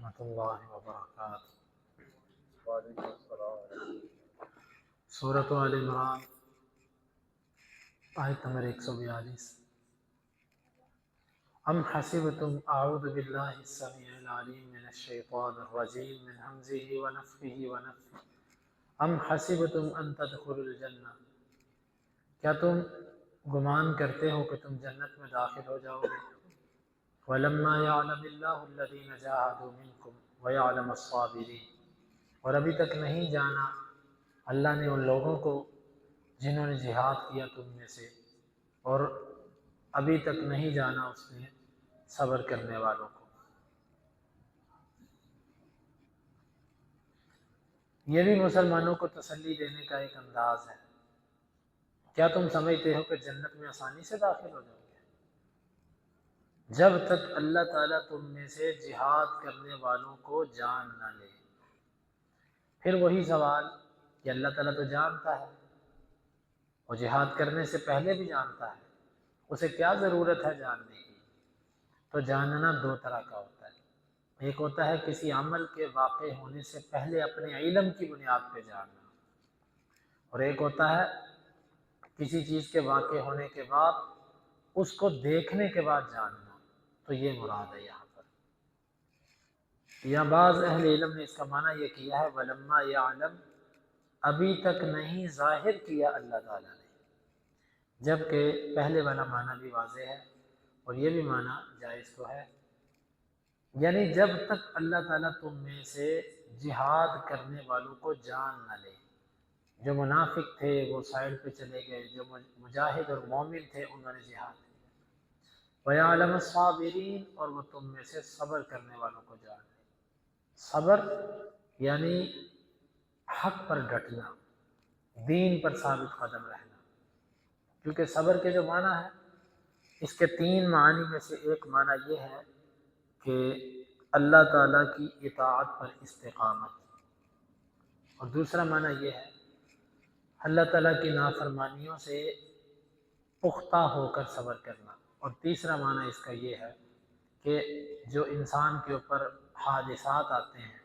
ورحمۃ اللہ وبرکاتہ۔ وعلیکم السلام۔ سورۃ آل عمران آیت نمبر 142۔ ام حسبتم، اعوذ باللہ السمیع العلیم من الشیطان الرجیم من ہمزہ ونفخہ ونفثہ۔ ام حسبتم ان تدخلوا الجنہ، کیا تم گمان کرتے ہو کہ تم جنت میں داخل ہو جاؤ گے؟ وَلَمَّا يَعْلَمِ اللَّهُ الَّذِينَ جَاهَدُوا مِنكُمْ وَيَعْلَمَ الصَّابِرِينَ، اور ابھی تک نہیں جانا اللہ نے ان لوگوں کو جنہوں نے جہاد کیا تم میں سے، اور ابھی تک نہیں جانا اس نے صبر کرنے والوں کو۔ یہ بھی مسلمانوں کو تسلی دینے کا ایک انداز ہے۔ کیا تم سمجھتے ہو کہ جنت میں آسانی سے داخل ہو جاؤ گے؟ جب تک اللہ تعالیٰ تم میں سے جہاد کرنے والوں کو جان نہ لے۔ پھر وہی سوال کہ اللہ تعالیٰ تو جانتا ہے، اور جہاد کرنے سے پہلے بھی جانتا ہے، اسے کیا ضرورت ہے جاننے کی؟ تو جاننا دو طرح کا ہوتا ہے۔ ایک ہوتا ہے کسی عمل کے واقع ہونے سے پہلے اپنے علم کی بنیاد پہ جاننا، اور ایک ہوتا ہے کسی چیز کے واقع ہونے کے بعد اس کو دیکھنے کے بعد جاننا۔ تو یہ مراد ہے یہاں پر۔ یا بعض اہل علم نے اس کا معنی یہ کیا ہے وَلَمَّا يَعْلَمْ، ابھی تک نہیں ظاہر کیا اللہ تعالیٰ نے، جبکہ پہلے والا معنی بھی واضح ہے اور یہ بھی معنی جائز تو ہے۔ یعنی جب تک اللہ تعالیٰ تم میں سے جہاد کرنے والوں کو جان نہ لے۔ جو منافق تھے وہ سائڈ پہ چلے گئے، جو مجاہد اور مومن تھے انہوں نے جہاد کیا۔ وَيَعْلَمَ الصَّابِرِينَ، اور وہ تم میں سے صبر کرنے والوں کو جان لے۔ صبر یعنی حق پر ڈٹنا، دین پر ثابت قدم رہنا۔ کیونکہ صبر کے جو معنی ہے اس کے تین معنی میں سے ایک معنی یہ ہے کہ اللہ تعالیٰ کی اطاعت پر استقامت، اور دوسرا معنی یہ ہے اللہ تعالیٰ کی نافرمانیوں سے پختہ ہو کر صبر کرنا، اور تیسرا معنی اس کا یہ ہے کہ جو انسان کے اوپر حادثات آتے ہیں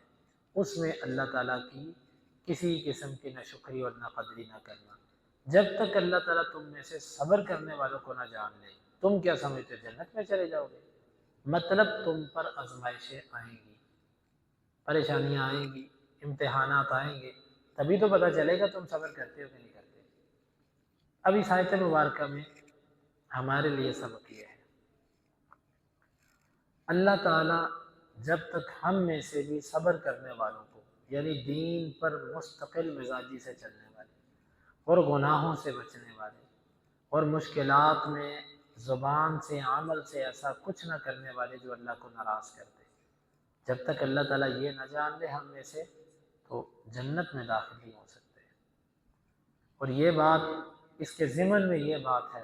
اس میں اللہ تعالیٰ کی کسی قسم کی نہ شکری اور نہ قدری نہ کرنا۔ جب تک اللہ تعالیٰ تم میں سے صبر کرنے والوں کو نہ جان لے، تم کیا سمجھتے ہو جنت میں چلے جاؤ گے؟ مطلب تم پر آزمائشیں آئیں گی، پریشانیاں آئیں گی، امتحانات آئیں گے، تبھی تو پتہ چلے گا تم صبر کرتے ہو کہ نہیں کرتے۔ اب اس آیت مبارکہ میں ہمارے لیے سبق یہ ہے، اللہ تعالیٰ جب تک ہم میں سے بھی صبر کرنے والوں کو، یعنی دین پر مستقل مزاجی سے چلنے والے اور گناہوں سے بچنے والے اور مشکلات میں زبان سے عمل سے ایسا کچھ نہ کرنے والے جو اللہ کو ناراض کرتے، جب تک اللہ تعالیٰ یہ نہ جان لے ہم میں سے تو جنت میں داخل نہیں ہو سکتے۔ اور یہ بات، اس کے ضمن میں یہ بات ہے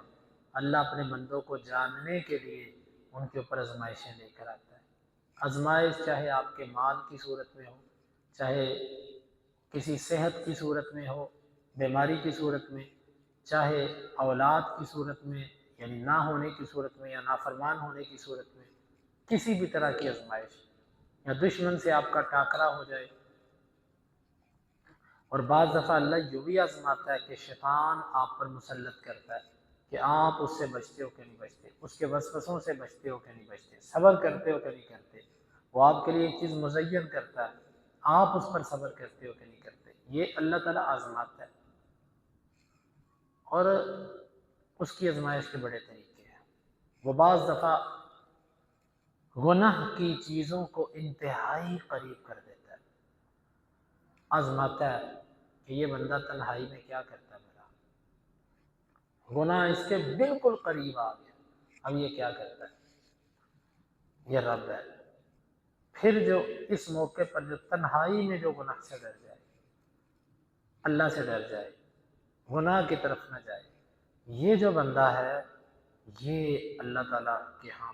اللہ اپنے بندوں کو جاننے کے لیے ان کے اوپر آزمائشیں لے کر آتا ہے۔ آزمائش چاہے آپ کے مال کی صورت میں ہو، چاہے کسی صحت کی صورت میں ہو، بیماری کی صورت میں، چاہے اولاد کی صورت میں یعنی نہ ہونے کی صورت میں یا نافرمان ہونے کی صورت میں، کسی بھی طرح کی آزمائش، یا دشمن سے آپ کا ٹاکرا ہو جائے۔ اور بعض دفعہ اللہ یوں بھی آزماتا ہے کہ شیطان آپ پر مسلط کرتا ہے کہ آپ اس سے بچتے ہو کہ نہیں بچتے، اس کے وسوسوں سے بچتے ہو کہ نہیں بچتے، صبر کرتے ہو کہ نہیں کرتے۔ وہ آپ کے لیے ایک چیز مزین کرتا ہے، آپ اس پر صبر کرتے ہو کہ نہیں کرتے۔ یہ اللہ تعالیٰ آزماتا ہے، اور اس کی آزمائش کے بڑے طریقے ہیں۔ وہ بعض دفعہ گناہ کی چیزوں کو انتہائی قریب کر دیتا ہے، آزماتا ہے کہ یہ بندہ تنہائی میں کیا کرتا ہے، میرا گناہ اس کے بالکل قریب آ گیا، اب یہ کیا کرتا ہے، یہ رب ہے۔ پھر جو اس موقع پر جو تنہائی میں جو گناہ سے ڈر جائے، اللہ سے ڈر جائے، گناہ کی طرف نہ جائے، یہ جو بندہ ہے یہ اللہ تعالیٰ کے ہاں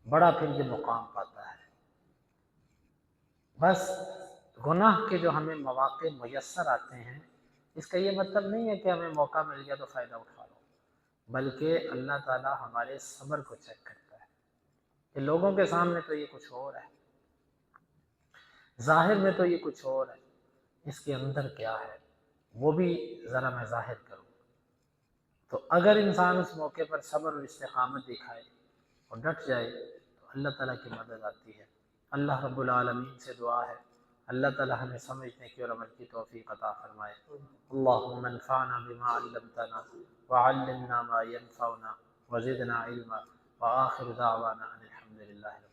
بڑا پھر یہ مقام پاتا ہے۔ بس گناہ کے جو ہمیں مواقع میسر آتے ہیں اس کا یہ مطلب نہیں ہے کہ ہمیں موقع مل گیا تو فائدہ اٹھا لو، بلکہ اللہ تعالیٰ ہمارے صبر کو چیک کرتا ہے کہ لوگوں کے سامنے تو یہ کچھ اور ہے، ظاہر میں تو یہ کچھ اور ہے، اس کے اندر کیا ہے وہ بھی ذرا میں ظاہر کروں۔ تو اگر انسان اس موقع پر صبر اور استقامت دکھائے اور ڈٹ جائے تو اللہ تعالیٰ کی مدد آتی ہے۔ اللہ رب العالمین سے دعا ہے اللہ تعالیٰ ہمیں سمجھنے کی اور عمل کی توفیق عطا فرمائے۔ اللہم انفعنا بما علمتنا وعلمنا ما ينفعنا وزدنا علما وآخر دعوانا ان الحمد للہ۔